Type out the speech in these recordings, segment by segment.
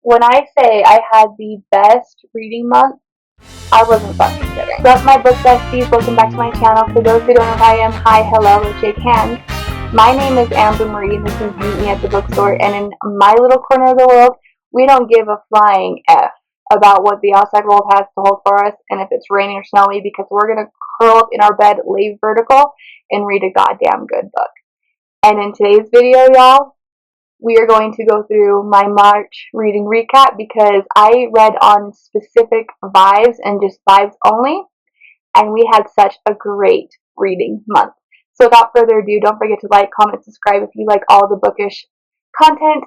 when I say I had the best reading month, I wasn't fucking kidding. What's up, my book besties? Welcome back to my channel. For those who don't know who I am, hi, hello, let's shake hands. My name is Ambermarie, and this is Meet Me at the Bookstore, and in my little corner of the world, we don't give a flying F about what the outside world has to hold for us, and if it's raining or snowy, because we're going to curl up in our bed, lay vertical, and read a goddamn good book. And in today's video, y'all, we are going to go through my March reading recap because I read on specific vibes and just vibes only, and we had such a great reading month. So without further ado, don't forget to like, comment, subscribe if you like all the bookish content,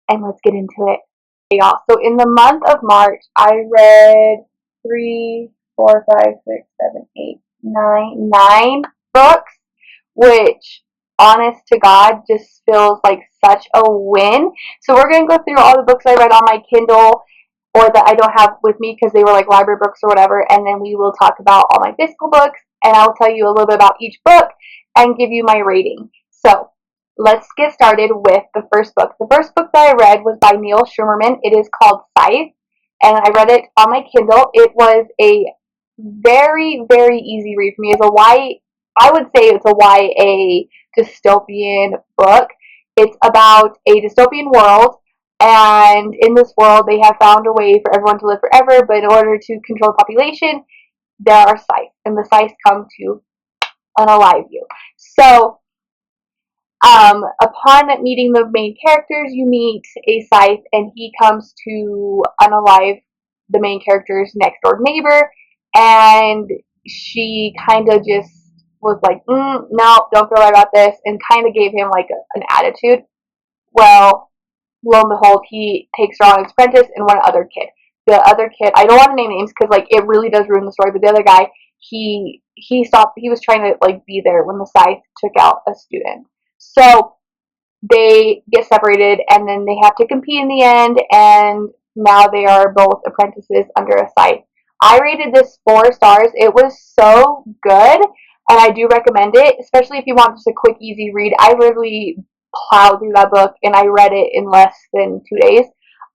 and let's get into it. Okay, y'all. So in the month of March, I read 9 books, which, honest to God, just feels like such a win. So we're going to go through all the books I read on my Kindle or that I don't have with me because they were like library books or whatever, and then we will talk about all my physical books, and I'll tell you a little bit about each book and give you my rating. So let's get started with the first book. The first book that I read was by Neil Schumerman. It is called Scythe, and I read it on my Kindle. It was a very, very easy read for me. I would say it's a YA dystopian book. It's about a dystopian world, and in this world they have found a way for everyone to live forever, but in order to control the population, there are scythes, and the scythes come to unalive you. So upon meeting the main characters, you meet a scythe, and he comes to unalive the main character's next door neighbor, and she kind of just was like, no, don't feel right about this, and kind of gave him like an attitude. Well, lo and behold, he takes her on as apprentice, and one other kid. The other kid, I don't want to name names because like it really does ruin the story, but the other guy, he stopped. He was trying to like be there when the scythe took out a student. So they get separated, and then they have to compete in the end, and now they are both apprentices under a scythe. I rated this 4 stars. It was so good, and I do recommend it, especially if you want just a quick, easy read. I literally plowed through that book, and I read it in less than 2 days.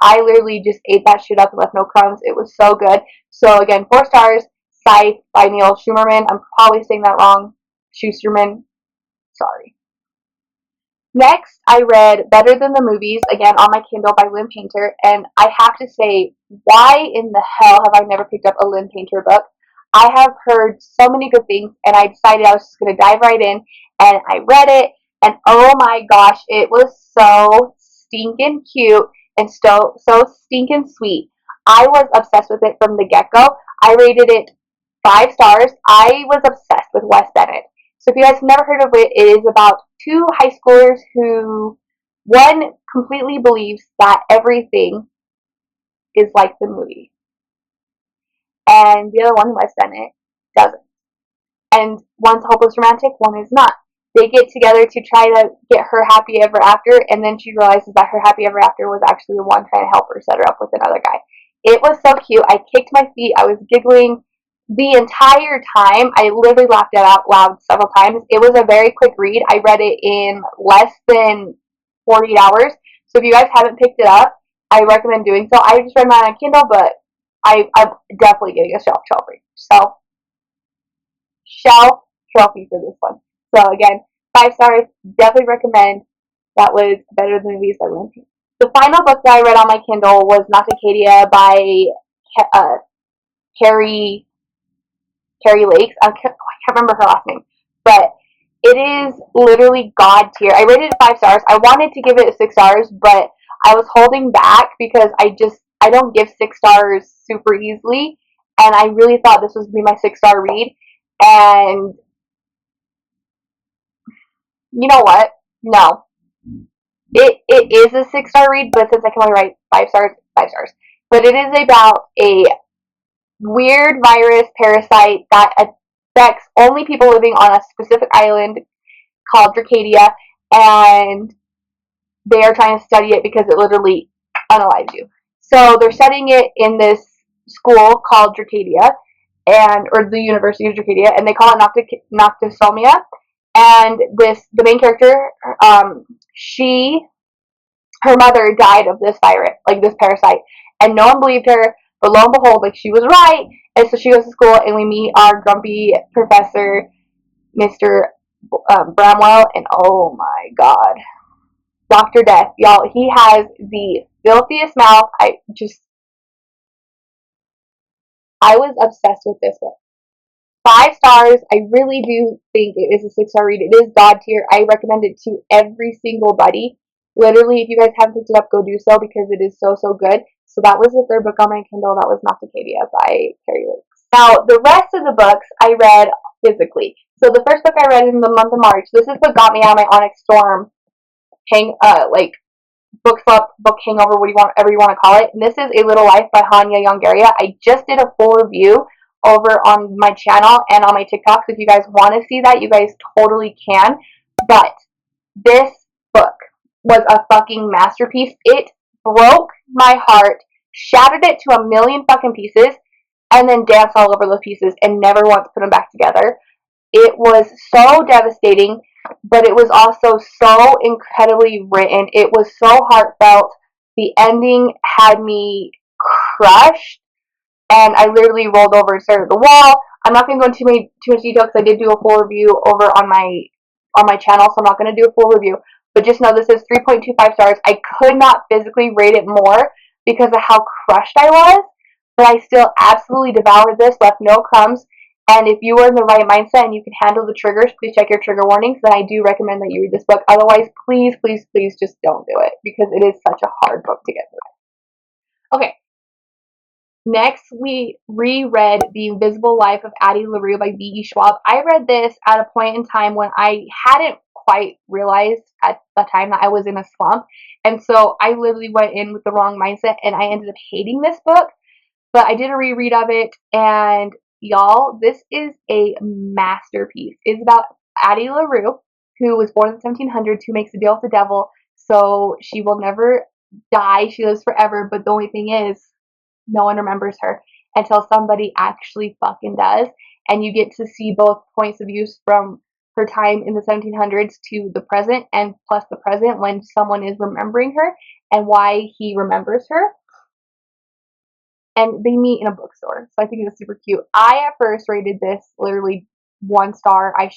I literally just ate that shit up and left no crumbs. It was so good. So again, 4 stars, Scythe by Neil Schumerman. I'm probably saying that wrong. Schusterman. Sorry. Next, I read Better Than the Movies, again on my Kindle by Lynn Painter, and I have to say, why in the hell have I never picked up a Lynn Painter book? I have heard so many good things, and I decided I was just going to dive right in, and I read it, and oh my gosh, it was so stinking cute and so stinking sweet. I was obsessed with it from the get-go. I rated it 5 stars. I was obsessed with Wes Bennett. So if you guys have never heard of it, it is about 2 high schoolers who, one completely believes that everything is like the movie, and the other one, Wes Bennett, doesn't. And one's hopeless romantic, one is not. They get together to try to get her happy ever after, and then she realizes that her happy ever after was actually the one trying to help her set her up with another guy. It was so cute. I kicked my feet. I was giggling the entire time. I literally laughed it out loud several times. It was a very quick read. I read it in less than 48 hours. So if you guys haven't picked it up, I recommend doing so. I just read mine on Kindle, but I'm definitely getting a shelf trophy. So, shelf trophy for this one. So again, 5 stars. Definitely recommend. That was Better Than Movies by Lynn Painter. The final book that I read on my Kindle was Nauticadia by Carrie Lakes. I can't remember her last name, but it is literally god tier. I rated it 5 stars. I wanted to give it 6 stars, but I was holding back because I don't give 6 stars super easily, and I really thought this was going to be my 6-star read, and you know what? No. It is a 6-star read, but since I can only write 5 stars, 5 stars. But it is about a weird virus parasite that affects only people living on a specific island called Dracadia, and they are trying to study it because it literally unalives you. So they're studying it in this school called Dracadia, or the University of Dracadia, and they call it Noctisomia. And the main character, her mother died of this virus, like this parasite, and no one believed her. But lo and behold, like she was right, and so she goes to school, and we meet our grumpy professor, Mr. Bramwell, and oh my god, Dr. Death, y'all, he has the filthiest mouth. I was obsessed with this one. 5 stars. I really do think it is a 6-star read. It is God tier. I recommend it to every single buddy. Literally, if you guys haven't picked it up, go do so because it is so, so good. So that was the third book on my Kindle. That was Nocticadia by Carrie Lake. Now, the rest of the books I read physically. So the first book I read in the month of March, this is what got me out of my Onyx Storm book slump, book hangover, whatever you want to call it. And this is A Little Life by Hanya Yongeria. I just did a full review over on my channel and on my TikTok. So if you guys want to see that, you guys totally can. But this book was a fucking masterpiece. It broke my heart, shattered it to a million fucking pieces, and then danced all over the pieces and never once put them back together. It was so devastating, but it was also so incredibly written. It was so heartfelt. The ending had me crushed, and I literally rolled over and stared at the wall. I'm not going to go into too much detail because I did do a full review over on my channel, so I'm not going to do a full review. But just know this is 3.25 stars. I could not physically rate it more because of how crushed I was, but I still absolutely devoured this, left no crumbs. And if you are in the right mindset and you can handle the triggers, please check your trigger warnings. Then I do recommend that you read this book. Otherwise, please, please, please just don't do it because it is such a hard book to get through. Okay. Next, we reread The Invisible Life of Addie LaRue by V.E. Schwab. I read this at a point in time when I hadn't quite realized at the time that I was in a slump. And so I literally went in with the wrong mindset and I ended up hating this book. But I did a reread of it, and y'all, this is a masterpiece. It's about Addie LaRue, who was born in the 1700s, who makes a deal with the devil, so she will never die. She lives forever, but the only thing is, no one remembers her until somebody actually fucking does. And you get to see both points of view from her time in the 1700s to the present, and plus the present when someone is remembering her and why he remembers her. And they meet in a bookstore. So I think it's super cute. I at first rated this literally 1 star. I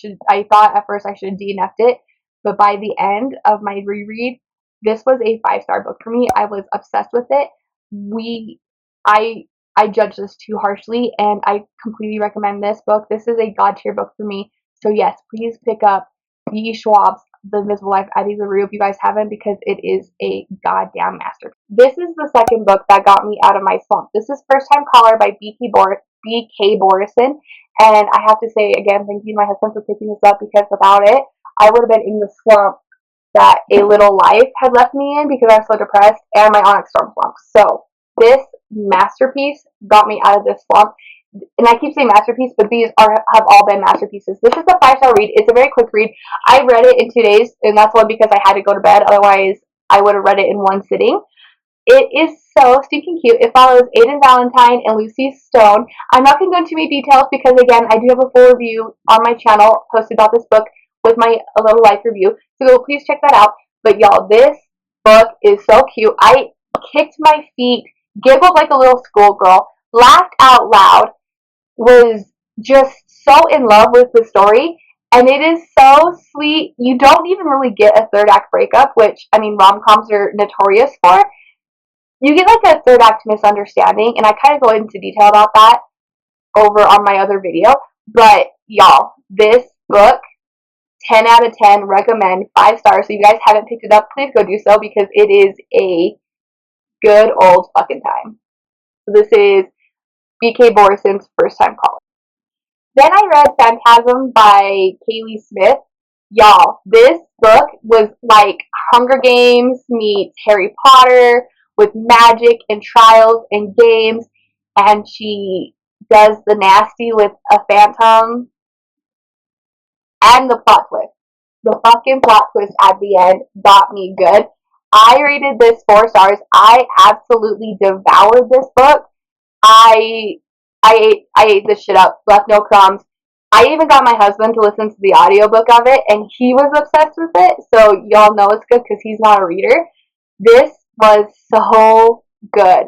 thought at first I should have DNF'd it, but by the end of my reread, this was a 5-star book for me. I was obsessed with it. I judged this too harshly, and I completely recommend this book. This is a god tier book for me. So yes, please pick up V.E. Schwab's The Invisible Life of Addie LaRue if you guys haven't, because it is a goddamn masterpiece. This is the second book that got me out of my slump. This is First Time Caller by B.K. Borison, and I have to say again, thank you to my husband for picking this up, because without it, I would have been in the slump that A Little Life had left me in because I was so depressed, and my Onyx Storm slump. So this masterpiece got me out of this slump. And I keep saying masterpiece, but these have all been masterpieces. This is a 5-star read. It's a very quick read. I read it in 2 days, and that's one because I had to go to bed. Otherwise, I would have read it in one sitting. It is so stinking cute. It follows Aiden Valentine and Lucy Stone. I'm not going to go into many details because, again, I do have a full review on my channel posted about this book with my A Little Life review. So please check that out. But y'all, this book is so cute. I kicked my feet, giggled like a little schoolgirl, laughed out loud, was just so in love with the story, and it is so sweet. You don't even really get a third act breakup, which, I mean, rom-coms are notorious for. You get like a third act misunderstanding, and I kind of go into detail about that over on my other video. But y'all, this book, 10 out of 10, recommend, 5 stars. So if you guys haven't picked it up, please go do so, because it is a good old fucking time. So this is B.K. Borison's First Time Caller. Then I read Phantasm by Kaylee Smith. Y'all, this book was like Hunger Games meets Harry Potter with magic and trials and games, and she does the nasty with a phantom, and the plot twist. The fucking plot twist at the end got me good. I rated this 4 stars. I absolutely devoured this book. I ate this shit up, left no crumbs. I even got my husband to listen to the audiobook of it, and he was obsessed with it. So y'all know it's good because he's not a reader. This was so good,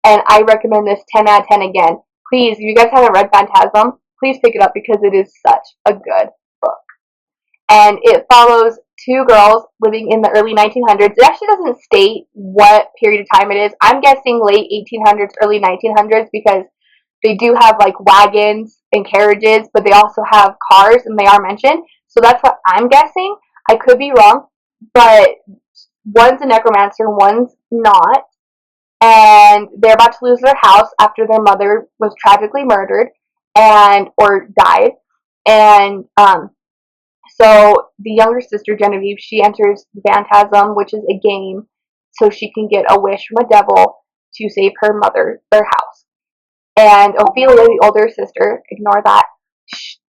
and I recommend this 10 out of 10 again. Please, if you guys haven't read Phantasm, please pick it up because it is such a good book. And it follows two girls living in the early 1900s. It actually doesn't state what period of time it is. I'm guessing late 1800s, early 1900s, because they do have like wagons and carriages, but they also have cars, and they are mentioned. So that's what I'm guessing. I could be wrong, but one's a necromancer, one's not, and they're about to lose their house after their mother was tragically murdered and or died. And so the younger sister, Genevieve, she enters the Phantasm, which is a game, so she can get a wish from a devil to save her mother, their house. And Ophelia, the older sister, ignore that,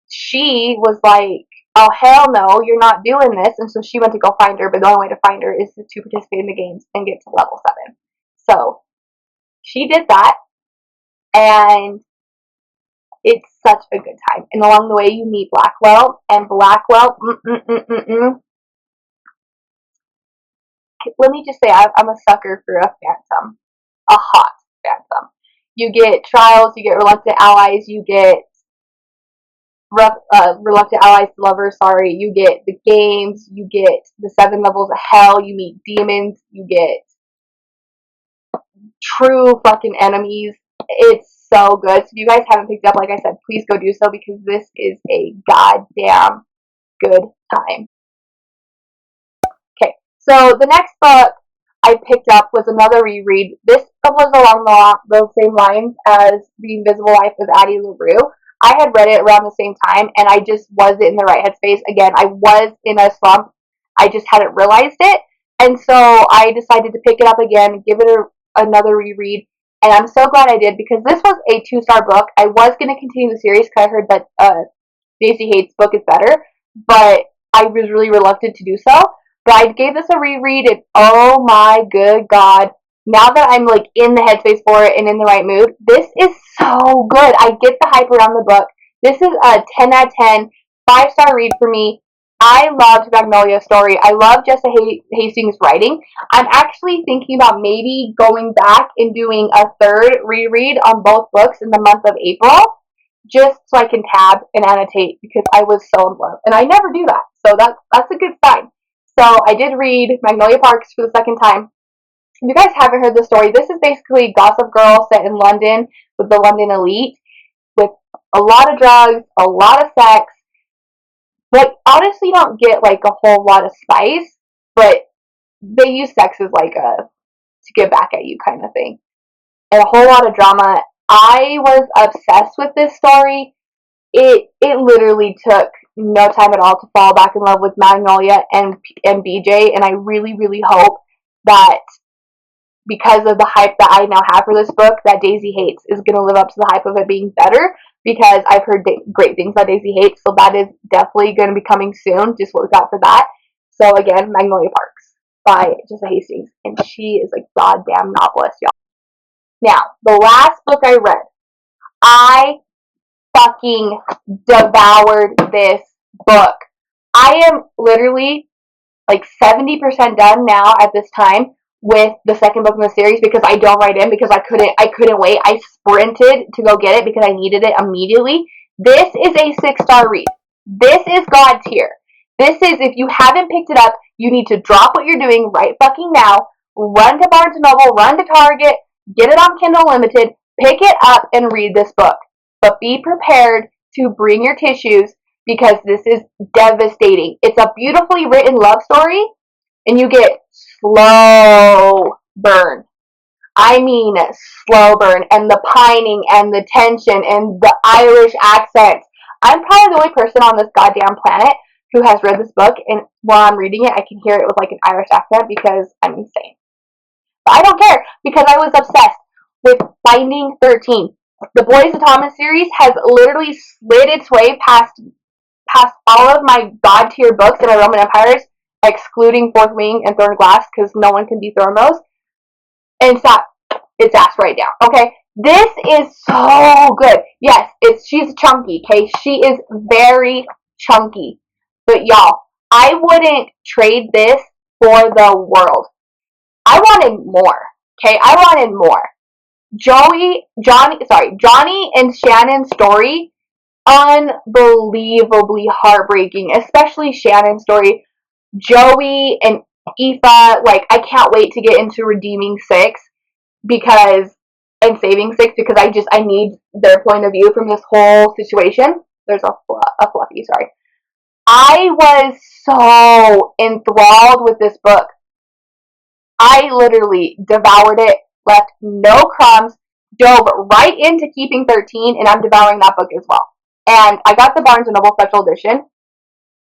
she was like, oh, hell no, you're not doing this. And so she went to go find her, but the only way to find her is to participate in the games and get to level 7. So she did that, and it's such a good time. And along the way, you meet Blackwell, and Blackwell, let me just say, I'm a sucker for a phantom, a hot phantom. You get trials, you get reluctant allies, you get reluctant allies to lovers, sorry. You get the games, you get the 7 levels of hell, you meet demons, you get true fucking enemies. It's so good. So if you guys haven't picked up, like I said, please go do so because this is a goddamn good time. Okay, so the next book I picked up was another reread. This was along the same lines as The Invisible Life of Addie LaRue. I had read it around the same time, and I just wasn't in the right headspace. Again, I was in a slump. I just hadn't realized it. And so I decided to pick it up again, give it another reread. And I'm so glad I did because this was a 2-star book. I was going to continue the series because I heard that Daisy Hate's book is better, but I was really reluctant to do so. But I gave this a reread, and oh my good God, now that I'm like in the headspace for it and in the right mood, this is so good. I get the hype around the book. This is a 10 out of 10, 5-star read for me. I loved Magnolia's story. I love Jessa Hastings' writing. I'm actually thinking about maybe going back and doing a 3rd reread on both books in the month of April, just so I can tab and annotate because I was so in love. And I never do that, so that's a good sign. So I did read Magnolia Parks for the 2nd time. If you guys haven't heard the story, this is basically Gossip Girl set in London with the London elite, with a lot of drugs, a lot of sex, but honestly you don't get like a whole lot of spice, but they use sex as like a to get back at you kind of thing. And a whole lot of drama. I was obsessed with this story. It literally took no time at all to fall back in love with Magnolia and BJ, and I really, really hope that because of the hype that I now have for this book, that Daisy Hates is going to live up to the hype of it being better, because I've heard great things about Daisy Hates, so that is definitely going to be coming soon. Just look out for that. So again, Magnolia Parks by Jessa Hastings, and she is a goddamn novelist, y'all. Now, the last book I read, I fucking devoured this book. I am literally like 70% done now at this time with the 2nd book in the series because I don't write in because I couldn't wait. I sprinted to go get it because I needed it immediately. This is a 6-star read. This is God tier. This is, if you haven't picked it up, you need to drop what you're doing right fucking now. Run to Barnes & Noble, run to Target, get it on Kindle Unlimited, pick it up and read this book. But be prepared to bring your tissues because this is devastating. It's a beautifully written love story, and you get slow burn. I mean slow burn, and the pining, and the tension, and the Irish accents. I'm probably the only person on this goddamn planet who has read this book, and while I'm reading it, I can hear it with like an Irish accent because I'm insane. But I don't care because I was obsessed with Binding 13. The Boys of Thomas series has literally slid its way past all of my god tier books and my Roman Empires, excluding Fourth Wing and Thorn Glass, because no one can dethrone those, and sat its ass right down. Okay, this is so good. Yes, she's chunky. Okay, she is very chunky, but y'all, I wouldn't trade this for the world. I wanted more. Okay, I wanted more. Johnny and Shannon's story, unbelievably heartbreaking, especially Shannon's story. Joey and Aoife, like, I can't wait to get into redeeming Six and saving Six, because I need their point of view from this whole situation. There's a fluffy, sorry. I was so enthralled with this book. I literally devoured it, left no crumbs, dove right into keeping 13, and I'm devouring that book as well. And I got the Barnes & Noble Special Edition,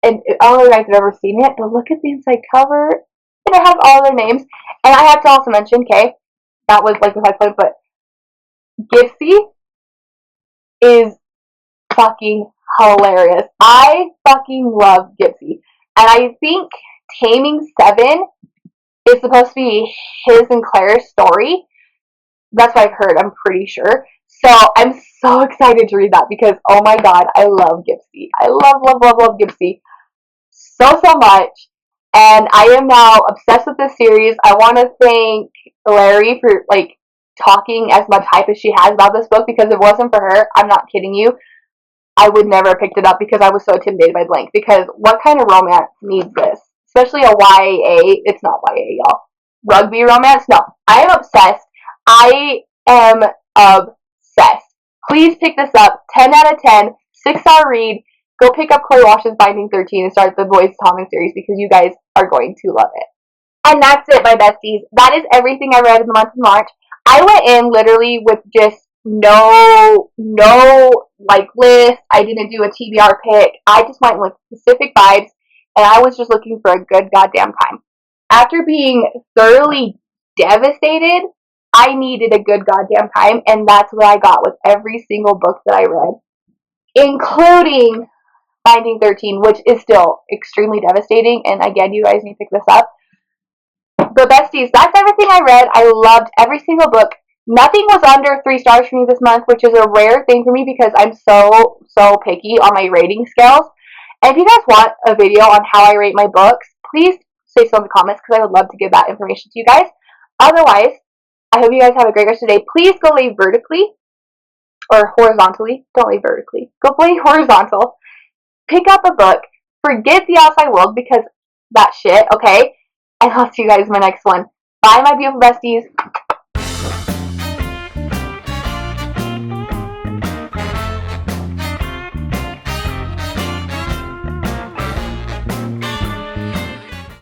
and I don't know if you guys have ever seen it, but look at the inside cover, and it has all their names. And I have to also mention, okay, that was like besides the point, but Gypsy is fucking hilarious. I fucking love Gypsy. And I think Taming 7 is supposed to be his and Claire's story. That's what I've heard, I'm pretty sure. So I'm so excited to read that because, oh my god, I love Gypsy. I love Gypsy so much. And I am now obsessed with this series. I want to thank Larry for, like, talking as much hype as she has about this book, because if it wasn't for her, I'm not kidding you, I would never have picked it up because I was so intimidated by the length. Because what kind of romance needs this? Especially a YA. It's not YA, y'all. Rugby romance? No. I am obsessed. I am obsessed. Please pick this up. 10 out of 10. 6-star read. Go pick up Chloe Walsh's Binding 13 and start the Boys Atomic series, because you guys are going to love it. And that's it, my besties. That is everything I read in the month of March. I went in literally with just no like list. I didn't do a TBR pick. I just went with specific vibes, and I was just looking for a good goddamn time. After being thoroughly devastated, I needed a good goddamn time, and that's what I got with every single book that I read, including Binding 13, which is still extremely devastating, and again, you guys need to pick this up. But besties, that's everything I read. I loved every single book. Nothing was under 3 stars for me this month, which is a rare thing for me because I'm so picky on my rating scales. And if you guys want a video on how I rate my books, please say so in the comments, because I would love to give that information to you guys. Otherwise, I hope you guys have a great rest of the day. Please go lay vertically or horizontally. Don't lay vertically. Go lay horizontal. Pick up a book. Forget the outside world, because that shit, okay? And I'll see you guys in my next one. Bye, my beautiful besties.